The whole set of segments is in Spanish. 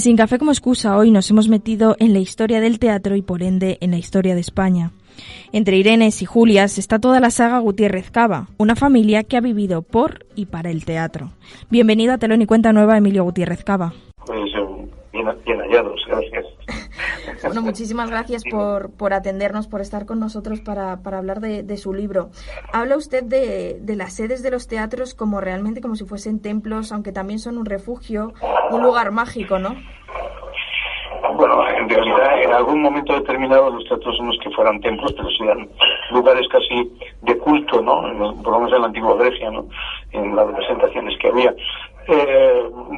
Sin Café como excusa, hoy nos hemos metido en la historia del teatro y por ende en la historia de España. Entre Irenes y Julias está toda la saga Gutiérrez Cava, una familia que ha vivido por y para el teatro. Bienvenido a Telón y Cuenta Nueva, Emilio Gutiérrez Cava. Pues bien hallados, gracias. Bueno, muchísimas gracias por atendernos, por estar con nosotros para hablar de su libro. Habla usted de las sedes de los teatros como realmente como si fuesen templos, aunque también son un refugio, un lugar mágico, ¿no? Bueno, en realidad en algún momento determinado los teatros no es que fueran templos, pero eran lugares casi de culto, ¿no? Por lo menos en la antigua Grecia, ¿no? En las representaciones que había.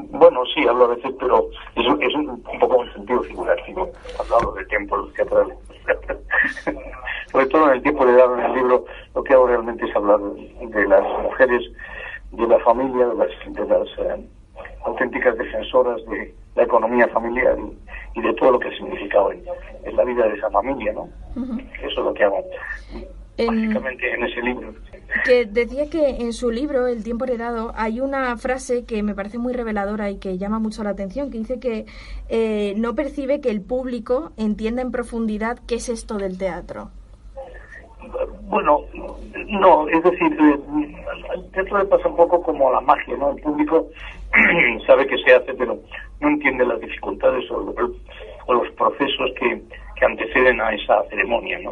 Bueno, sí, hablo a veces, pero es un poco en sentido figurativo. Hablo de templos teatrales. Sobre todo en el tiempo de dado en el libro, lo que hago realmente es hablar de las mujeres, de la familia, de las auténticas defensoras de la economía familiar y de todo lo que ha significado en la vida de esa familia, ¿no? Uh-huh. Eso es lo que hago básicamente en ese libro. Que decía que en su libro, El tiempo heredado, hay una frase que me parece muy reveladora y que llama mucho la atención, que dice que no percibe que el público entienda en profundidad qué es esto del teatro. Bueno, no, es decir, al teatro le pasa un poco como a la magia, ¿no? El público sabe que se hace, pero no entiende las dificultades o los procesos que anteceden a esa ceremonia, ¿no?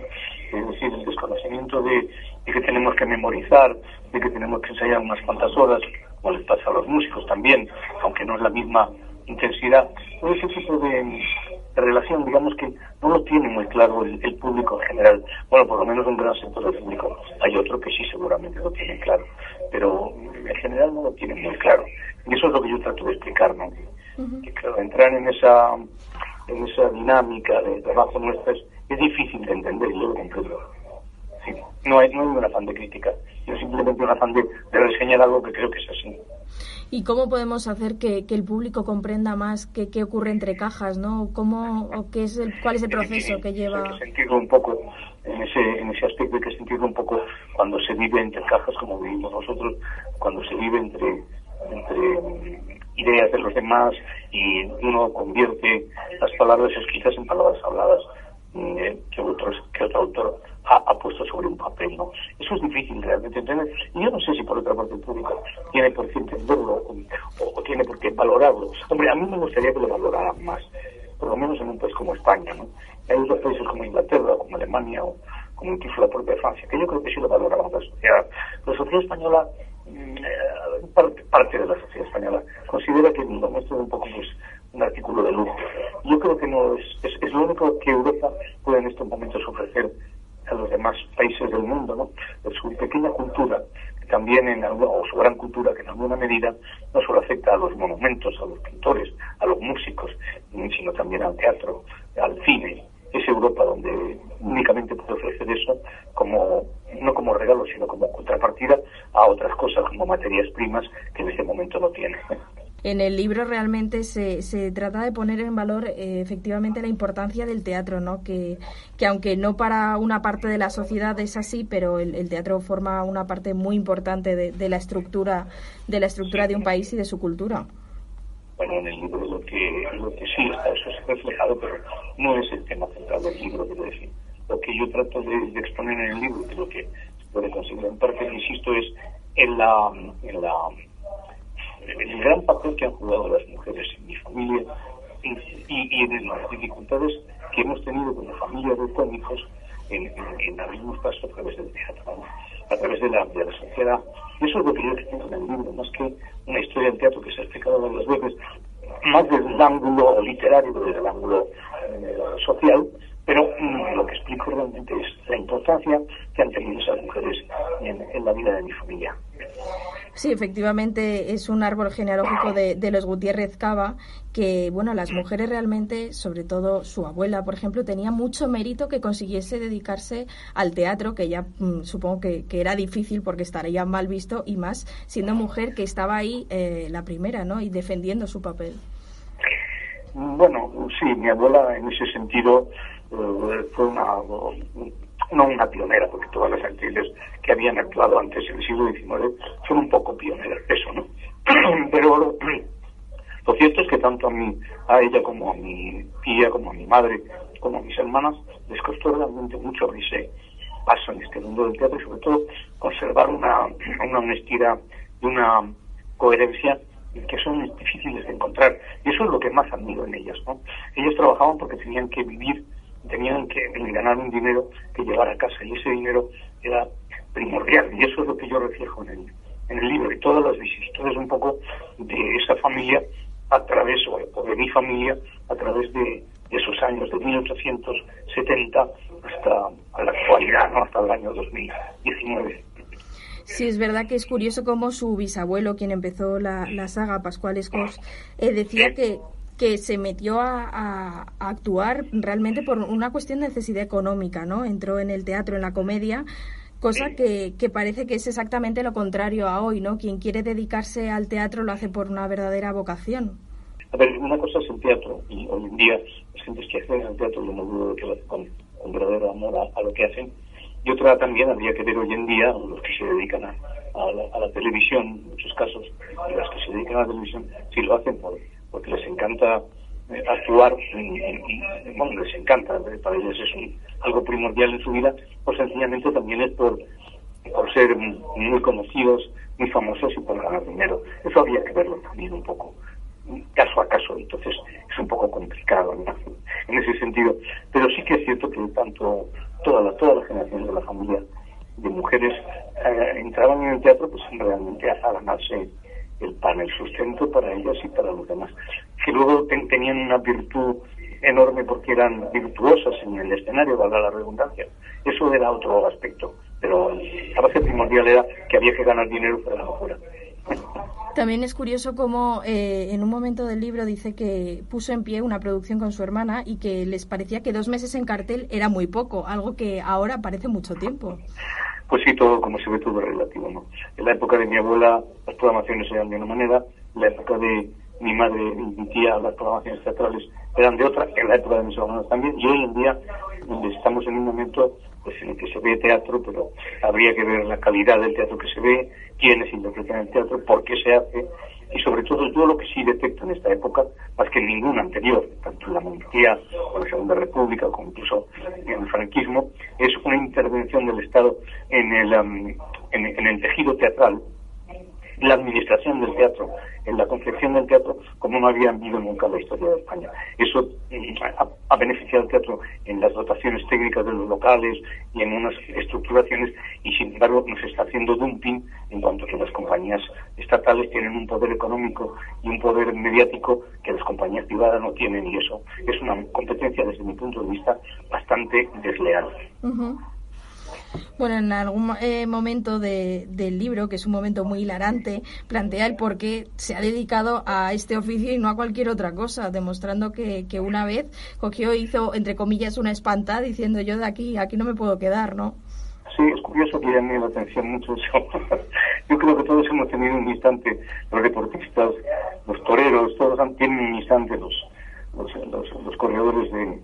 Es decir, el desconocimiento de que tenemos que memorizar, de que tenemos que ensayar unas cuantas horas, como les pasa a los músicos también, aunque no es la misma intensidad. Todo ese tipo de relación, digamos que no lo tiene muy claro el público en general. Bueno, por lo menos un gran sector del público. Hay otro que sí seguramente lo tiene claro, pero en general no lo tiene muy claro. Y eso es lo que yo trato de explicar, ¿no? Uh-huh. Que claro, entrar en esa dinámica de trabajo nuestra es difícil de entender, y yo lo comprendo. Sí, no hay un afán de crítica, sino simplemente un afán de reseñar algo que creo que es así. ¿Y cómo podemos hacer que el público comprenda más qué ocurre entre cajas, ¿no? ¿Cuál es el proceso que lleva? Hay que sentirlo un poco en ese aspecto, hay que sentirlo un poco cuando se vive entre cajas, como vivimos nosotros, cuando se vive entre ideas de los demás y uno convierte las palabras escritas en palabras habladas que otro autor ha puesto sobre un papel, ¿no? Eso es difícil realmente entender, y yo no sé si por otra parte el público tiene por qué entenderlo o tiene por qué valorarlo. Hombre, a mí me gustaría que lo valoraran más, por lo menos en un país como España, ¿no? Hay otros países como Inglaterra, como Alemania o como incluso la propia Francia, que yo creo que sí lo valoraban la sociedad. La sociedad española, parte de la sociedad española, considera que lo nuestro es un poco pues un artículo de lujo. Yo creo que no es lo único que Europa puede en estos momentos ofrecer a los demás países del mundo, ¿no? De su pequeña cultura, que también o su gran cultura, que en alguna medida no solo afecta a los monumentos, a los pintores, a los músicos, sino también al teatro, al cine. Es Europa donde únicamente puede ofrecer eso no como regalo, sino como contrapartida a otras cosas, como materias primas que en este momento no tiene. En el libro realmente se trata de poner en valor efectivamente la importancia del teatro, ¿no? Que aunque no para una parte de la sociedad es así, pero el teatro forma una parte muy importante de la estructura de un país y de su cultura. Bueno, en el libro lo que sí está, eso es reflejado, pero no es el tema central del libro, quiero decir. Lo que yo trato de exponer en el libro, que lo que se puede conseguir en parte, insisto, es el gran papel que han jugado las mujeres en mi familia y en las dificultades que hemos tenido como familia de cómicos en abrirnos paso a través del teatro, ¿no? A través de la sociedad. Y eso es lo que yo explico en el libro, más que una historia del teatro que se ha explicado varias veces, más desde el ángulo literario, desde el ángulo social, pero lo que explico realmente es la importancia que han tenido esas mujeres en la vida de mi familia. Sí, efectivamente es un árbol genealógico de los Gutiérrez Cava que, bueno, las mujeres realmente, sobre todo su abuela, por ejemplo, tenía mucho mérito que consiguiese dedicarse al teatro, que ya supongo que era difícil porque estaría mal visto, y más siendo mujer que estaba ahí la primera, ¿no? Y defendiendo su papel. Bueno, sí, mi abuela en ese sentido fue no una pionera, porque todas las actrices que habían actuado antes en el siglo XIX son un poco pioneras, eso, ¿no? Pero Lo cierto es que tanto a ella como a mi tía, como a mi madre, como a mis hermanas, les costó realmente mucho abrirse paso en este mundo del teatro y sobre todo conservar una honestidad y una coherencia que son difíciles de encontrar. Y eso es lo que más admiro en ellas, ¿no? Ellas trabajaban porque tenían que vivir, tenían que ganar un dinero que llevar a casa, y ese dinero era primordial, y eso es lo que yo reflejo en el libro, y todas las vicisitudes un poco de esa familia a través, o de mi familia, a través de esos años de 1870 hasta la actualidad, ¿no? Hasta el año 2019. Sí, es verdad que es curioso cómo su bisabuelo, quien empezó la saga, Pascual Escors, decía que se metió a actuar realmente por una cuestión de necesidad económica, ¿no? Entró en el teatro, en la comedia, cosa que parece que es exactamente lo contrario a hoy, ¿no? Quien quiere dedicarse al teatro lo hace por una verdadera vocación. A ver, una cosa es el teatro, y hoy en día las gentes que hacen el teatro, yo no dudo que lo hacen con verdadero amor a lo que hacen, y otra también habría que ver hoy en día los que se dedican a la televisión, en muchos casos, y los que se dedican a la televisión, si lo hacen porque les encanta actuar, y bueno, les encanta, para ellos es algo primordial en su vida, pues sencillamente también es por ser muy conocidos, muy famosos y por ganar dinero. Eso habría que verlo también un poco, caso a caso, entonces es un poco complicado, ¿no? En ese sentido, pero sí que es cierto que tanto toda la generación de la familia de mujeres entraban en el teatro pues realmente a ganarse el pan, el sustento para ellas y para los demás, que luego tenían una virtud enorme porque eran virtuosas en el escenario, valga la redundancia. Eso era otro aspecto, pero la base primordial era que había que ganar dinero para afuera. También es curioso cómo en un momento del libro dice que puso en pie una producción con su hermana y que les parecía que 2 meses en cartel era muy poco, algo que ahora parece mucho tiempo. Pues sí, todo, como se ve, todo es relativo, ¿no? En la época de mi abuela las programaciones eran de una manera, en la época de mi madre y mi tía las programaciones teatrales eran de otra, en la época de mis hermanos también, y hoy en día estamos en un momento pues en el que se ve teatro, pero habría que ver la calidad del teatro que se ve, quiénes interpretan el teatro, por qué se hace, y sobre todo yo lo que sí detecto en esta época, más que en ninguna anterior, tanto en la monarquía o en la Segunda República, como incluso en el franquismo, es una intervención del Estado en el tejido teatral, la administración del teatro, en la concepción del teatro, como no había habido nunca en la historia de España. Eso ha beneficiado al teatro en las dotaciones técnicas de los locales y en unas estructuraciones, y sin embargo nos está haciendo dumping en cuanto a que las compañías estatales tienen un poder económico y un poder mediático que las compañías privadas no tienen, y eso es una competencia desde mi punto de vista bastante desleal. Uh-huh. Bueno, en algún momento del libro, que es un momento muy hilarante, plantea el por qué se ha dedicado a este oficio y no a cualquier otra cosa, demostrando que una vez cogió e hizo, entre comillas, una espantada diciendo yo de aquí no me puedo quedar, ¿no? Sí, es curioso que llame la atención mucho eso. Yo creo que todos hemos tenido un instante, los deportistas, los toreros, todos tienen un instante, los corredores de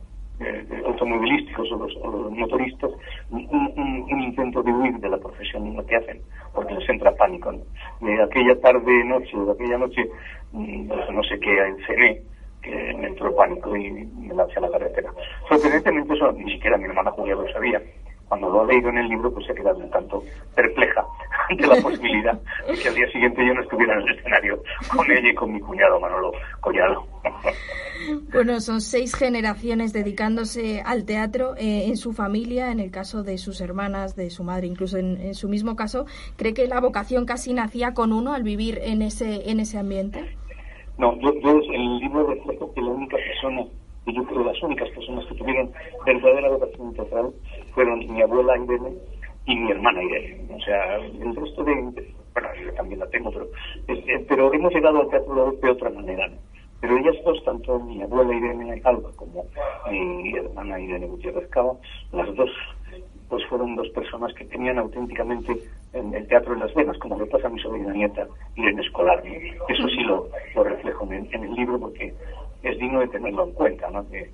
automovilísticos o los motoristas, un intento de huir de la profesión en la que hacen, porque les entra pánico, ¿no? De aquella aquella noche, no sé qué, cené, que me entró pánico y me lancé a la carretera. Sorprendentemente eso ni siquiera mi hermana Julia lo sabía. Cuando lo ha leído en el libro, pues se ha quedado un tanto perpleja ante la posibilidad de que al día siguiente yo no estuviera en el escenario con ella y con mi cuñado Manolo Collado. Bueno, son 6 generaciones dedicándose al teatro en su familia, en el caso de sus hermanas, de su madre, incluso en su mismo caso. ¿Cree que la vocación casi nacía con uno al vivir en ese ambiente? No, yo en el libro reflejo que la única persona, y yo creo las únicas personas que tuvieron verdadera vocación teatral fueron mi abuela Irene y mi hermana Irene. O sea, el resto bueno, yo también la tengo, pero hemos llegado al teatro de otra manera, ¿no? Pero ellas dos, tanto mi abuela Irene Alba como mi hermana Irene Gutiérrez Cava, las dos pues fueron 2 personas que tenían auténticamente el teatro en las venas, como le pasa a mi sobrina nieta Irene Escolar, ¿no? Eso sí lo reflejo en el libro porque es digno de tenerlo en cuenta, ¿no? Que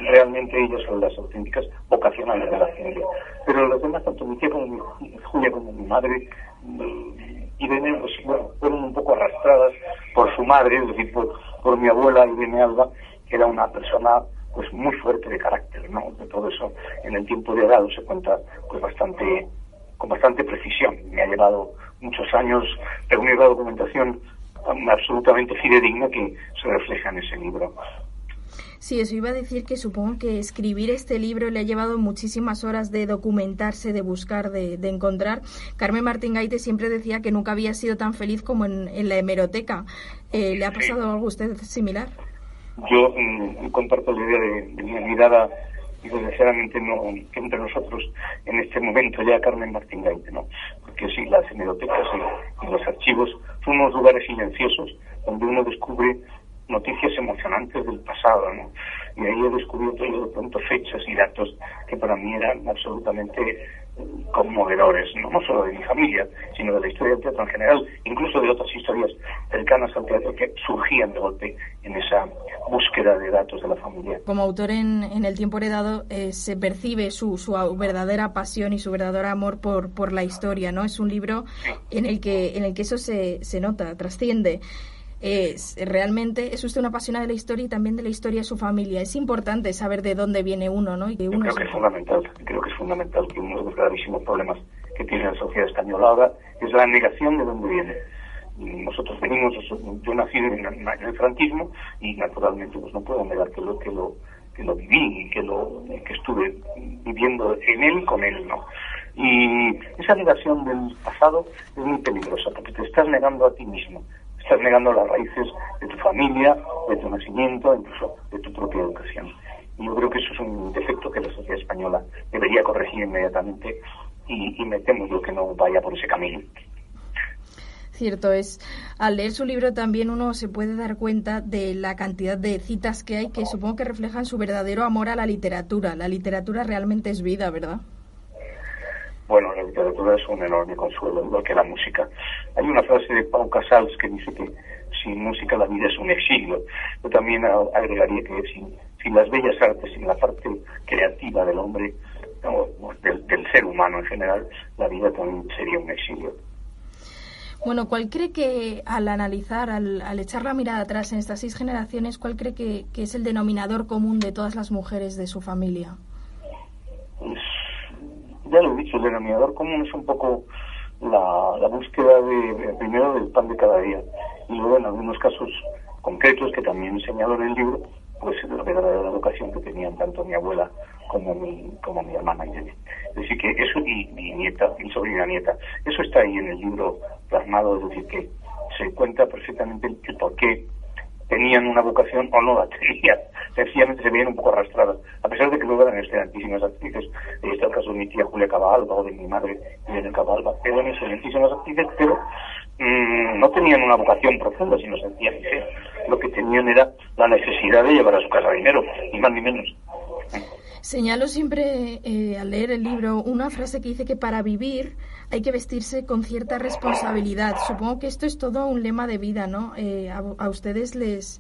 realmente ellas son las auténticas vocacionales de la familia. Pero los demás, tanto mi tía como mi Julia como mi madre, Irene, pues bueno, fueron un poco arrastradas por su madre, es decir, por mi abuela Irene Alba, que era una persona pues muy fuerte de carácter, ¿no? De todo eso en el tiempo de edad se cuenta pues con bastante precisión. Me ha llevado muchos años reunir la documentación absolutamente fidedigna que se refleja en ese libro. Sí, eso iba a decir, que supongo que escribir este libro le ha llevado muchísimas horas de documentarse, de buscar, de encontrar. Carmen Martín Gaite siempre decía que nunca había sido tan feliz como en la hemeroteca. ¿Le ha pasado algo a usted similar? Yo comparto la idea de mi mirada, y desgraciadamente no entre nosotros en este momento ya Carmen Martín Gaite, ¿no? Porque sí, las hemerotecas y los archivos son unos lugares silenciosos donde uno descubre noticias emocionantes del pasado, ¿no? Y ahí he descubierto yo de pronto fechas y datos que para mí eran absolutamente conmovedores, no solo de mi familia, sino de la historia del teatro en general, incluso de otras historias cercanas al teatro que surgían de golpe en esa búsqueda de datos de la familia. Como autor en El tiempo heredado se percibe su verdadera pasión y su verdadero amor por la historia, ¿no? Es un libro en el que eso se nota, trasciende. Realmente es usted una apasionada de la historia y también de la historia de su familia. Es importante saber de dónde viene uno, ¿no? Y que uno creo que es fundamental que uno de los gravísimos problemas que tiene la sociedad española ahora es la negación de dónde viene. Nosotros venimos, yo nací en el franquismo y naturalmente pues no puedo negar que lo viví y que estuve viviendo en él y con él, ¿no? Y esa negación del pasado es muy peligrosa porque te estás negando a ti mismo. Estás negando las raíces de tu familia, de tu nacimiento, incluso de tu propia educación. Y yo creo que eso es un defecto que la sociedad española debería corregir inmediatamente y me temo yo que no vaya por ese camino. Cierto es. Al leer su libro también uno se puede dar cuenta de la cantidad de citas que hay que supongo que reflejan su verdadero amor a la literatura. La literatura realmente es vida, ¿verdad? Bueno, la literatura es un enorme consuelo, igual que la música. Hay una frase de Pau Casals que dice que sin música la vida es un exilio. Yo también agregaría que sin las bellas artes, sin la parte creativa del hombre, del ser humano en general, la vida también sería un exilio. Bueno, ¿cuál cree que al analizar, al echar la mirada atrás en estas 6 generaciones, cuál cree que es el denominador común de todas las mujeres de su familia? Pues, ya lo he dicho, el denominador común es un poco la búsqueda primero del pan de cada día y luego en algunos casos concretos que también señalo en el libro, pues la verdadera vocación que tenían tanto mi abuela como mi hermana Irene. Es decir, que eso y mi sobrina nieta, eso está ahí en el libro plasmado, es decir, que se cuenta perfectamente el por qué tenían una vocación o no la tenían. Sencillamente se veían un poco arrastradas, a pesar de que luego eran excelentísimas actrices. Ahí está el caso de mi tía Julia Cabalba o de mi madre Irene Cabalba, eran excelentísimas actrices, pero no tenían una vocación profunda, sino sencillamente lo que tenían era la necesidad de llevar a su casa dinero, ni más ni menos. Señalo siempre, al leer el libro, una frase que dice que para vivir hay que vestirse con cierta responsabilidad. Supongo que esto es todo un lema de vida, ¿no? A ustedes les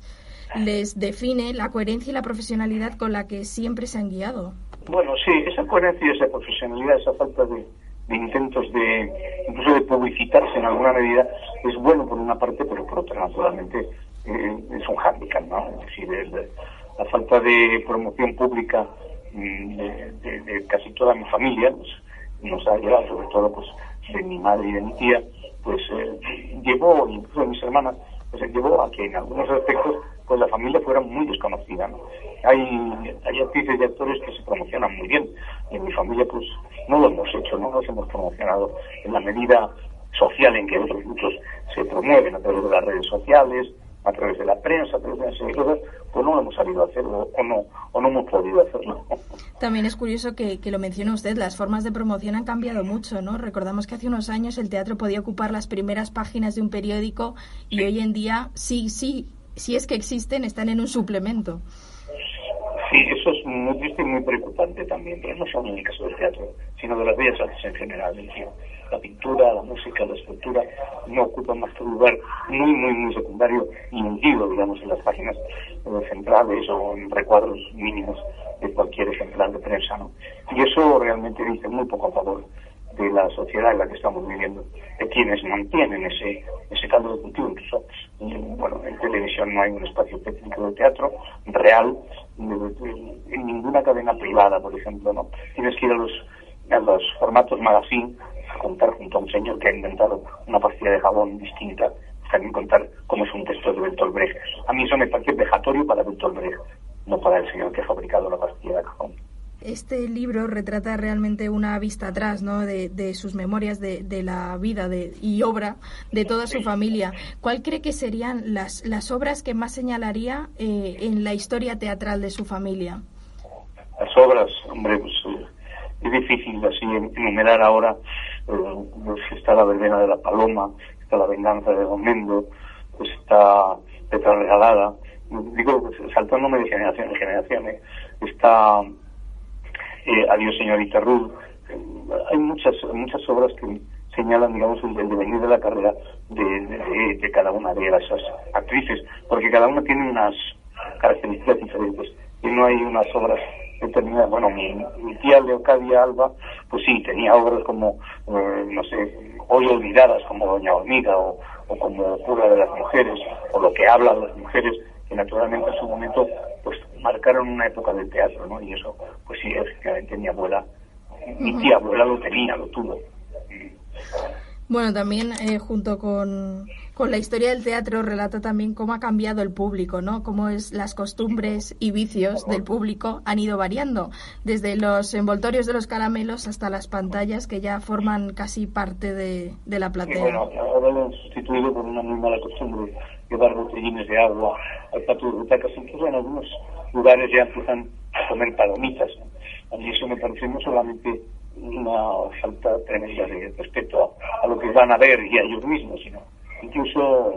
define la coherencia y la profesionalidad con la que siempre se han guiado. Bueno, sí, esa coherencia y esa profesionalidad, esa falta de intentos incluso de publicitarse en alguna medida, es bueno por una parte, pero por otra, naturalmente, es un hándicap, ¿no? Es decir, la falta de promoción pública de casi toda mi familia nos ha llevado, sobre todo pues de mi madre y de mi tía, pues llevó, incluso de mis hermanas, pues llevó a que en algunos aspectos pues la familia fuera muy desconocida, ¿no? Hay actrices y actores que se promocionan muy bien, y en mi familia pues no lo hemos hecho, no nos hemos promocionado en la medida social en que otros muchos se promueven a través de las redes sociales, a través de la prensa, a través de las cosas, pues no lo hemos sabido hacerlo o no hemos podido hacerlo. También es curioso que lo mencione usted, las formas de promoción han cambiado mucho, ¿no? Recordamos que hace unos años el teatro podía ocupar las primeras páginas de un periódico y hoy en día sí, si es que existen, están en un suplemento. Sí, eso es muy triste y muy preocupante también, pero no solo en el caso del teatro, sino de las bellas artes en general. Es decir, la pintura, la música, la escultura no ocupan más que un lugar muy secundario y hundido, digamos, en las páginas centrales o en recuadros mínimos de cualquier ejemplar de prensa, ¿no? Y eso realmente dice muy poco a favor de la sociedad en la que estamos viviendo, de quienes mantienen ese caldo de cultivo. Incluso, bueno, en televisión no hay un espacio técnico de teatro real, en ninguna cadena privada, por ejemplo, ¿no? Tienes que ir a los formatos magazine a contar junto a un señor que ha inventado una pastilla de jabón distinta, también contar cómo es un texto de Bertolt Brecht. A mí eso me parece vejatorio para Bertolt Brecht, no para el señor que ha fabricado la pastilla de jabón. Este libro retrata realmente una vista atrás, ¿no?, de sus memorias, de la vida y obra de toda su familia. ¿Cuál cree que serían las obras que más señalaría en la historia teatral de su familia? Las obras, hombre, pues es difícil así enumerar ahora. Pues está La verbena de la paloma, está La venganza de Don Mendo, pues está Petra regalada. Digo, saltándome de generación en generación, está Adiós señorita Ruth. Hay muchas obras que señalan, digamos, el devenir de la carrera de cada una de esas actrices, porque cada una tiene unas características diferentes y no hay unas obras determinadas. Bueno, mi tía Leocadia Alba, pues sí, tenía obras como, no sé, hoy olvidadas, como Doña Hormiga o como Cura de las Mujeres, o Lo que hablan las mujeres, que naturalmente en su momento pues marcaron una época del teatro, ¿no? Y eso, pues sí, efectivamente mi tía abuela lo tuvo. Bueno, también junto con la historia del teatro relata también cómo ha cambiado el público, ¿no? Cómo las costumbres y vicios del público han ido variando, desde los envoltorios de los caramelos hasta las pantallas que ya forman casi parte de la platea. Y bueno, ahora lo han sustituido por una muy mala costumbre, llevar botellines de agua al patio de butacas. Incluso en algunos lugares ya empiezan a comer palomitas, ¿no? A mí eso me parece no solamente una falta tremenda de respeto a lo que van a ver y a ellos mismos, sino incluso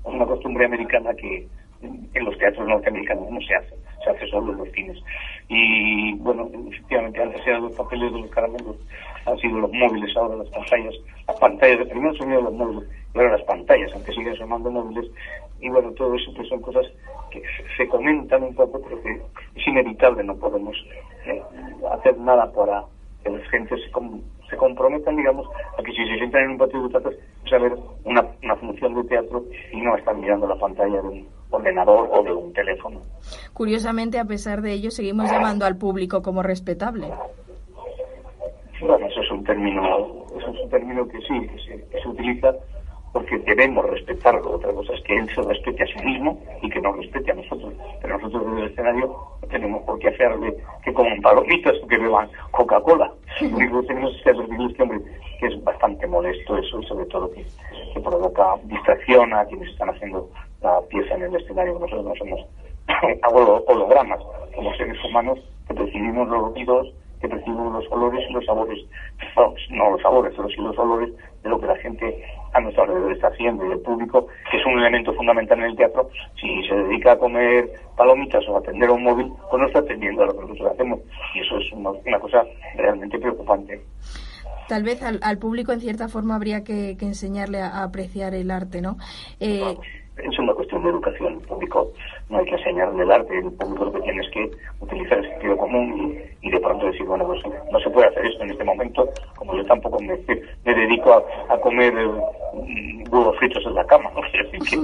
una costumbre americana que en los teatros norteamericanos no se hace solo en los cines. Y bueno, efectivamente antes eran los papeles de los caramelos, han sido los móviles, ahora las pantallas de primero sonido de los móviles y ahora las pantallas, aunque siguen sonando móviles. Y bueno, todo eso pues son cosas que se comentan un poco, pero que es inevitable, no podemos hacer nada para que las gentes se comprometan, digamos, a que si se sientan en un patio de butacas, pues a ver una función de teatro y no están mirando la pantalla de un ordenador o de un teléfono. Curiosamente, a pesar de ello, seguimos llamando al público como respetable. Bueno, eso es un término que sí, que se utiliza porque debemos respetarlo. Otra cosa es que él se respete a sí mismo y que nos respete a nosotros. Pero nosotros desde el escenario no tenemos por qué hacerle que coman palomitas o que beban Coca-Cola. Lo único que tenemos es que advertirles que, hombre, que es bastante molesto eso, y sobre todo que provoca distracción a quienes están haciendo la pieza en el escenario. Nosotros no somos hologramas, somos seres humanos que percibimos los ruidos, que percibimos los olores y los sabores, no los sabores, pero sí los olores de lo que la gente a nuestro alrededor está haciendo. Y el público, que es un elemento fundamental en el teatro, si se dedica a comer palomitas o a atender a un móvil, pues no está atendiendo a lo que nosotros hacemos, y eso es una cosa realmente preocupante. Tal vez al público en cierta forma habría que enseñarle a apreciar el arte, ¿no? Es una cuestión de educación. El público no hay que enseñarle el arte, el público lo que tiene es que utilizar el sentido común y de pronto decir, bueno, pues no se puede hacer esto en este momento, como yo tampoco me dedico a comer huevos fritos en la cama, ¿no? Así que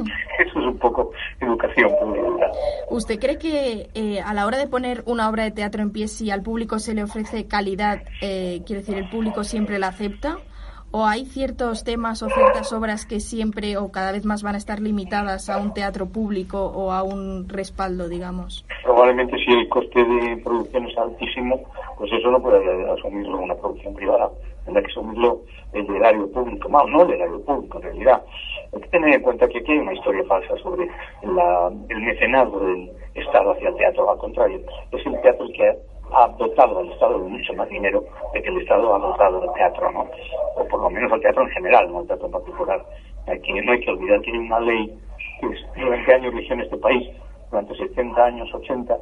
eso es un poco educación pública. ¿Usted cree que a la hora de poner una obra de teatro en pie, si al público se le ofrece calidad, quiere decir, el público siempre la acepta? ¿O hay ciertos temas o ciertas obras que siempre o cada vez más van a estar limitadas a un teatro público o a un respaldo, digamos? Probablemente si el coste de producción es altísimo, pues eso no puede asumirlo una producción privada, tendrá que asumirlo el erario público, no el erario público en realidad. Hay que tener en cuenta que aquí hay una historia falsa sobre el mecenazgo del Estado hacia el teatro. Al contrario, es el teatro el que ha dotado al Estado de mucho más dinero de que el Estado ha dotado al teatro, ¿no? O por lo menos al teatro en general, no al teatro en particular. Aquí no hay que olvidar que hay una ley que durante años rigió en este país, durante 70 años, 80,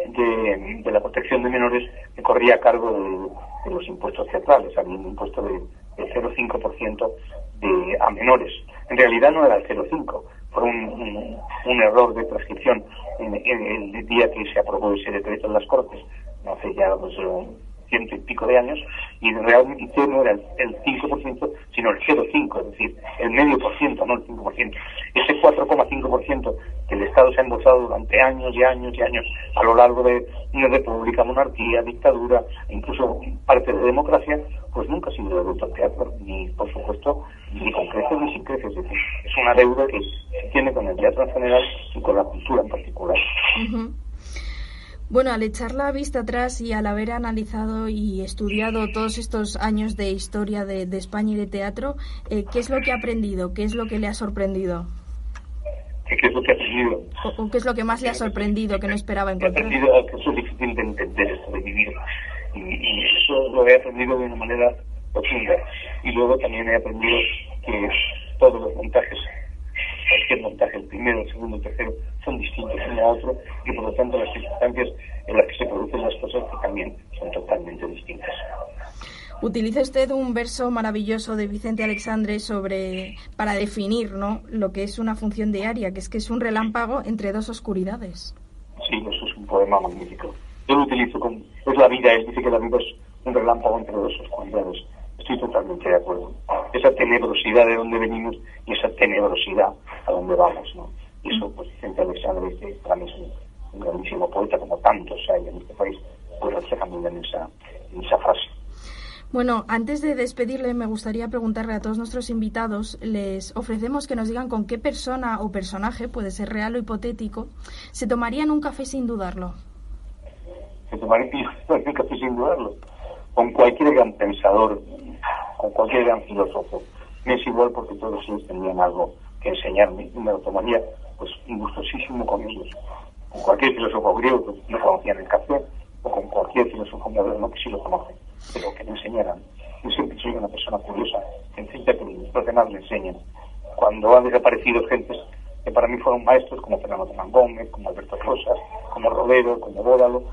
de la protección de menores, que corría a cargo de los impuestos teatrales. Había un impuesto de 0,5% a menores. En realidad no era el 0,5%, fue un error de prescripción en el día que se aprobó ese decreto en las Cortes, hace ya pues, ciento y pico de años, y realmente no era el 5%, sino el 0,5%, es decir, el medio por ciento, no el 5%. Ese 4,5% que el Estado se ha embolsado durante años y años y años a lo largo de una república, monarquía, dictadura, incluso parte de democracia, pues nunca ha sido devuelto al teatro, ni por supuesto, ni con creces ni sin creces. Es decir, es una deuda que se tiene con el teatro en general y con la cultura en particular. Uh-huh. Bueno, al echar la vista atrás y al haber analizado y estudiado todos estos años de historia de España y de teatro, ¿qué es lo que ha aprendido? ¿Qué es lo que le ha sorprendido? ¿Qué es lo que ha aprendido? ¿O qué es lo que más le ha sorprendido, que no esperaba encontrar? He aprendido que eso es difícil de entender, esto de vivir. Y eso lo he aprendido de una manera profunda. Y luego también he aprendido que todos los montajes, cualquier montaje, el primero, el segundo, el tercero, son distintos uno a otro, y por lo tanto las circunstancias en las que se producen las cosas que también son totalmente distintas. Utiliza usted un verso maravilloso de Vicente Alexandre para definir, ¿no?, lo que es una función diaria, que es un relámpago entre dos oscuridades. Sí, eso es un poema magnífico. Yo lo utilizo es la vida, él dice que la vida es un relámpago entre dos oscuridades. Estoy totalmente de acuerdo. Esa tenebrosidad de donde venimos y esa tenebrosidad a donde vamos, ¿no? Y eso, pues Vicente Alexandre, para mí es un grandísimo poeta, como tantos hay en este país, pues refleja muy bien esa frase. Bueno, antes de despedirle, me gustaría preguntarle a todos nuestros invitados, les ofrecemos que nos digan con qué persona o personaje, puede ser real o hipotético, se tomarían un café sin dudarlo. Se tomarían un café sin dudarlo. Con cualquier gran pensador, con cualquier gran filósofo. Me es igual porque todos ellos tenían algo que enseñarme y me lo tomaría pues gustosísimo con ellos. Con cualquier filósofo griego que no conocían el café, o con cualquier filósofo moderno que sí lo conocen, pero que me enseñaran. Yo siempre soy una persona curiosa, que necesita que los demás me enseñen. Cuando han desaparecido gentes que para mí fueron maestros, como Fernando Tomás Gómez, como Alberto Rosas, como Rodero, como Bódalo,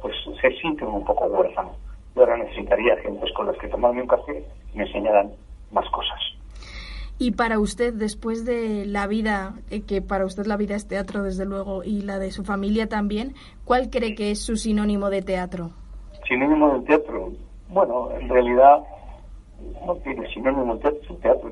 pues se sienten un poco huérfanos. Yo ahora necesitaría gentes con las que tomarme un café y me enseñaran más cosas. Y para usted, después de la vida, que para usted la vida es teatro, desde luego, y la de su familia también, ¿cuál cree que es su sinónimo de teatro? Sinónimo del teatro. Bueno, en realidad no tiene sinónimo el teatro, es el teatro.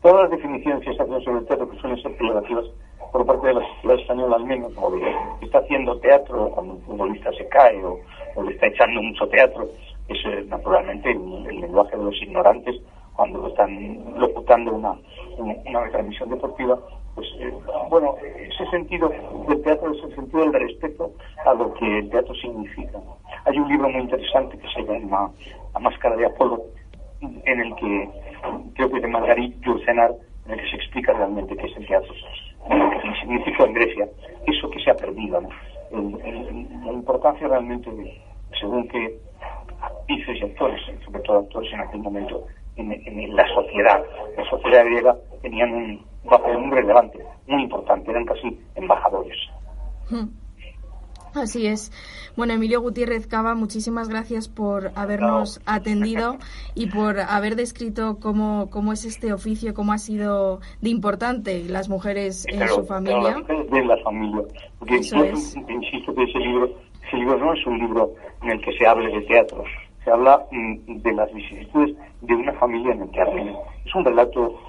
Todas las definiciones que se hacen sobre el teatro, que suelen ser peyorativas por parte de la sociedad española al menos, como que está haciendo teatro cuando un futbolista se cae o le está echando mucho teatro, eso es naturalmente el lenguaje de los ignorantes cuando están locutando una retransmisión deportiva. Pues bueno, ese sentido del teatro es el sentido del respeto a lo que el teatro significa. Hay un libro muy interesante que se llama La máscara de Apolo, en el que creo que es de Margarit Yourcenar, en el que se explica realmente qué es el teatro, lo que significa en Grecia, eso que se ha perdido, ¿no? La importancia realmente según qué actrices y actores, sobre todo actores en aquel momento, en la sociedad griega tenían un papel muy relevante, muy importante, eran casi embajadores. Así es. Bueno, Emilio Gutiérrez Cava, muchísimas gracias por habernos atendido y por haber descrito cómo es este oficio, cómo ha sido de importante las mujeres en su familia. De la familia. Porque yo insisto que ese libro no es un libro en el que se hable de teatro, se habla de las vicisitudes de una familia en el teatro. Es un relato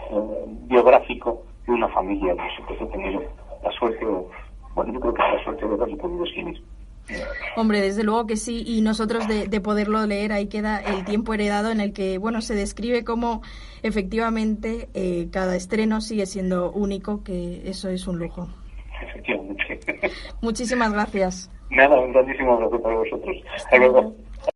biográfico de una familia. Yo siempre he tenido la suerte, yo creo que es la suerte de haberlo podido escribir. Hombre, desde luego que sí, y nosotros de poderlo leer, ahí queda El tiempo heredado, en el que se describe cómo efectivamente cada estreno sigue siendo único, que eso es un lujo. Efectivamente. Muchísimas gracias. Nada, un grandísimo abrazo para vosotros. Hasta luego.